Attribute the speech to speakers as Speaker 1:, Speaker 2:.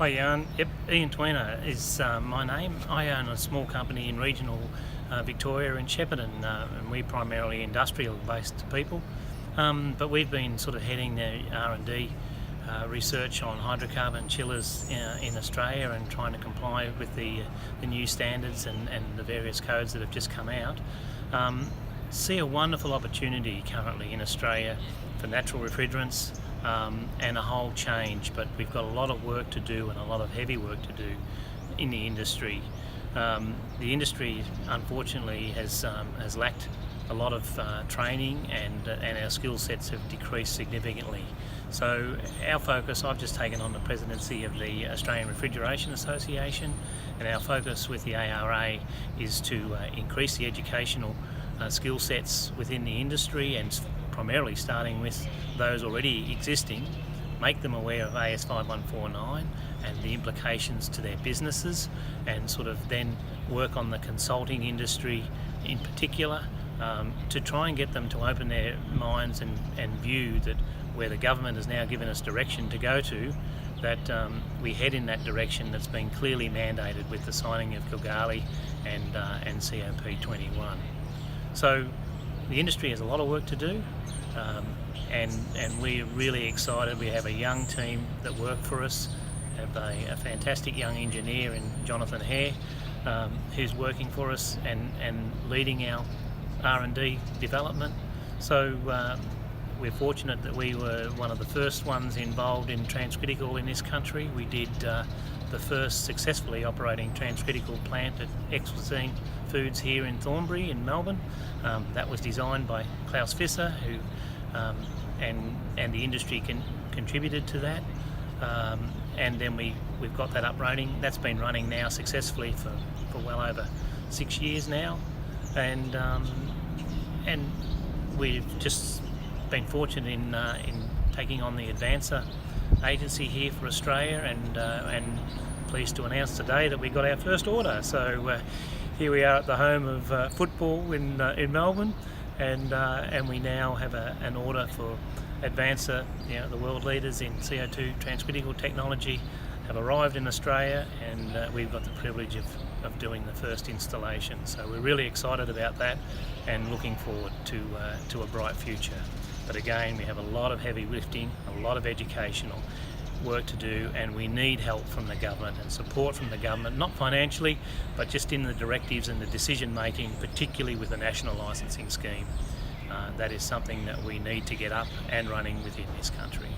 Speaker 1: Hi Jan, yep, Ian Tuena is my name. I own a small company in regional Victoria in Shepparton, and we're primarily industrial based people, but we've been sort of heading the R&D research on hydrocarbon chillers in Australia and trying to comply with the new standards and the various codes that have just come out. See a wonderful opportunity currently in Australia for natural refrigerants and a whole change, but we've got a lot of work to do and a lot of heavy work to do in the industry. The industry unfortunately has lacked a lot of training, and our skill sets have decreased significantly. So our focus, I've just taken on the presidency of the Australian Refrigeration Association, and our focus with the ARA is to increase the educational skill sets within the industry, and primarily starting with those already existing, make them aware of AS 5149 and the implications to their businesses, and sort of then work on the consulting industry in particular to try and get them to open their minds and view that where the government has now given us direction to go to, that we head in that direction that's been clearly mandated with the signing of Kigali and COP21. So the industry has a lot of work to do, and we're really excited. We have a young team that work for us, have a fantastic young engineer in Jonathan Hare, who's working for us and leading our R&D development. So we're fortunate that we were one of the first ones involved in transcritical in this country. We did the first successfully operating transcritical plant at Exquisine Foods here in Thornbury in Melbourne. That was designed by Klaus Fisser, who and the industry contributed to that. And then we've got that up running. That's been running now successfully for well over 6 years now, and we've just been fortunate in taking on the Advansor agency here for Australia, and pleased to announce today that we got our first order. So here we are at the home of football in Melbourne, and we now have an order for Advansor. The world leaders in CO2 transcritical technology have arrived in Australia, and we've got the privilege of doing the first installation. So we're really excited about that and looking forward to a bright future. But again, we have a lot of heavy lifting, a lot of educational work to do, and we need help from the government and support from the government, not financially, but just in the directives and the decision making, particularly with the national licensing scheme. That is something that we need to get up and running within this country.